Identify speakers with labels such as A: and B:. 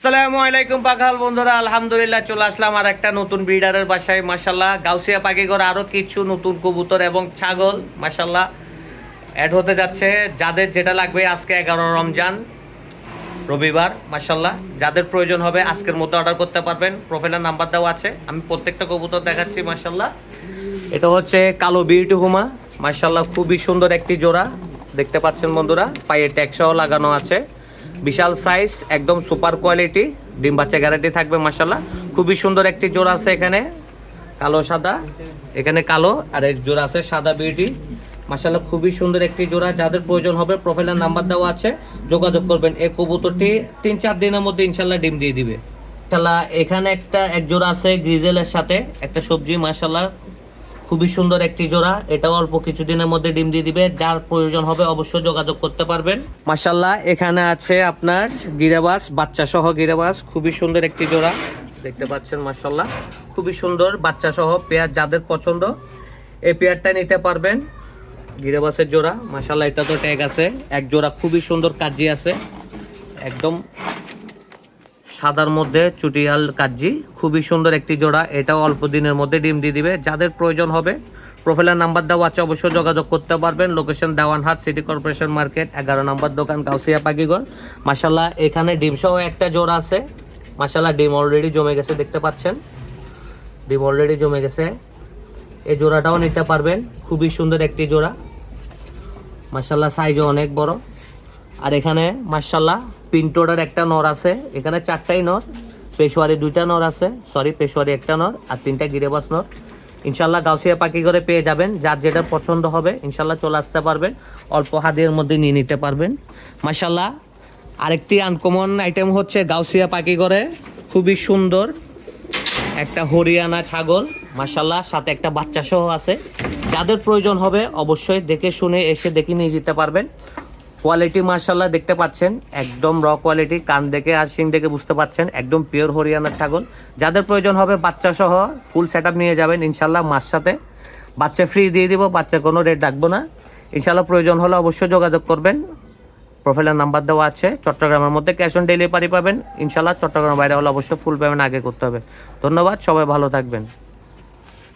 A: আসসালামু আলাইকুম পাখাল বন্ধুরা, আলহামদুলিল্লাহ চলে আসলাম আর একটা নতুন ব্রিডারের বাসায়। মাশাল্লাহ গাউসিয়া পাখিঘর আরও কিছু নতুন কবুতর এবং ছাগল মাশাল্লাহ অ্যাড হতে যাচ্ছে। যাদের যেটা লাগবে আজকে 11 রমজান রবিবার মাশাল্লাহ যাদের প্রয়োজন হবে আজকের মতো অর্ডার করতে পারবেন। প্রোফাইলের নাম্বার দেওয়া আছে, আমি প্রত্যেকটা কবুতর দেখাচ্ছি। মাশাল্লাহ এটা হচ্ছে কালো বিউটি হুমা, মাশাল্লাহ খুবই সুন্দর একটি জোড়া দেখতে পাচ্ছেন বন্ধুরা, পায়ে ট্যাক্সও লাগানো আছে, বিশাল সাইজ, একদম সুপার কোয়ালিটি, ডিম বাচ্চা গ্যারান্টি থাকবে। মাশাল্লাহ খুবই সুন্দর একটি জোড়া আছে এখানে, কালো সাদা, এখানে কালো আর এক জোড়া আছে সাদা বিউটি। মাশাল্লাহ খুবই সুন্দর একটি জোড়া, যাদের প্রয়োজন হবে প্রোফাইলের নাম্বার দেওয়া আছে, যোগাযোগ করবেন। এই কবুতরটি 3-4 দিনের মধ্যে ইনশাল্লাহ ডিম দিয়ে দিবে মাশাল্লাহ। এখানে এক জোড়া আছে গ্রিজেলের সাথে একটা সবজি, মাশাল্লাহ খুবই সুন্দর একটি জোড়া, এটাও অল্প কিছুদিনের মধ্যে ডিম দিয়ে দিবে। যার প্রয়োজন হবে অবশ্যই যোগাযোগ করতে পারবেন। মাশাল্লাহ এখানে আছে আপনার গিরাবাস, বাচ্চা সহ গিরাবাস, খুবই সুন্দর একটি জোড়া দেখতে পাচ্ছেন। মাশাল্লাহ খুবই সুন্দর বাচ্চা সহ পেয়ার, যাদের পছন্দ এই পেয়ারটা নিতে পারবেন। গিরাবাসের জোড়া মাশাল্লাহ, এটা তো ট্যাগ আছে, এক জোড়া খুবই সুন্দর কাজি আছে, একদম সাদার মধ্যে চুটিয়াল কাজি, খুবই সুন্দর একটি জোড়া, এটাও অল্প দিনের মধ্যে ডিম দিয়ে দিবে। যাদের প্রয়োজন হবে প্রোফাইলের নাম্বার দেওয়া আছে, অবশ্যই যোগাযোগ করতে পারবেন। Location Dewanhat city corporation market, 11 নম্বর দোকান, গাউসিয়া পাখিঘর। মাশাল্লাহ এখানে ডিম সহ একটা জোড়া আছে, মাশাল্লাহ ডিম অলরেডি জমে গেছে দেখতে পাচ্ছেন, ডিম অলরেডি জমে গেছে। এই জোড়াটাও নিতে পারবেন, খুবই সুন্দর একটি জোড়া, মাশাল্লাহ সাইজও অনেক বড়। আর এখানে মাশাল্লাহ পিন্টোডার একটা নর আছে, এখানে 4টাই নর, পেশোয়ারি 2টা নর আছে, পেশোয়ারি একটা নর আর 3টা গিরেবাস নর। ইনশাল্লাহ গাউসিয়া পাখিঘরে পেয়ে যাবেন, যার যেটা পছন্দ হবে ইনশাল্লাহ চলে আসতে পারবেন, অল্প হাতের মধ্যে নিয়ে নিতে পারবেন। মাশাল্লাহ আরেকটি আনকমন আইটেম হচ্ছে গাউসিয়া পাখিঘরে খুবই সুন্দর একটা হরিয়ানা ছাগল, মাশাল্লাহ সাথে একটা বাচ্চা সহ আছে। যাদের প্রয়োজন হবে অবশ্যই দেখে শুনে এসে দেখে নিয়ে যেতে পারবেন। কোয়ালিটি মাশাল্লাহ দেখতে পাচ্ছেন, একদম র কোয়ালিটি, কান দেখে আর শিং দেখে বুঝতে পাচ্ছেন, একদম পিওর হরিয়ানা ছাগল। যাদের প্রয়োজন হবে বাচ্চা সহ ফুল সেট আপ নিয়ে যাবেন ইনশাল্লাহ, মার সাথে বাচ্চা ফ্রি দিয়ে দিব, বাচ্চার কোনো রেট রাখবো না ইনশাল্লাহ। প্রয়োজন হলে অবশ্যই যোগাযোগ করবেন, প্রোফাইলের নাম্বার দেওয়া আছে। চট্টগ্রামের মধ্যে ক্যাশ অন ডেলিভারি পাবেন ইনশাল্লাহ, চট্টগ্রামের বাইরে হলে অবশ্যই ফুল পেমেন্ট আগে করতে হবে। ধন্যবাদ, সবাই ভালো থাকবেন।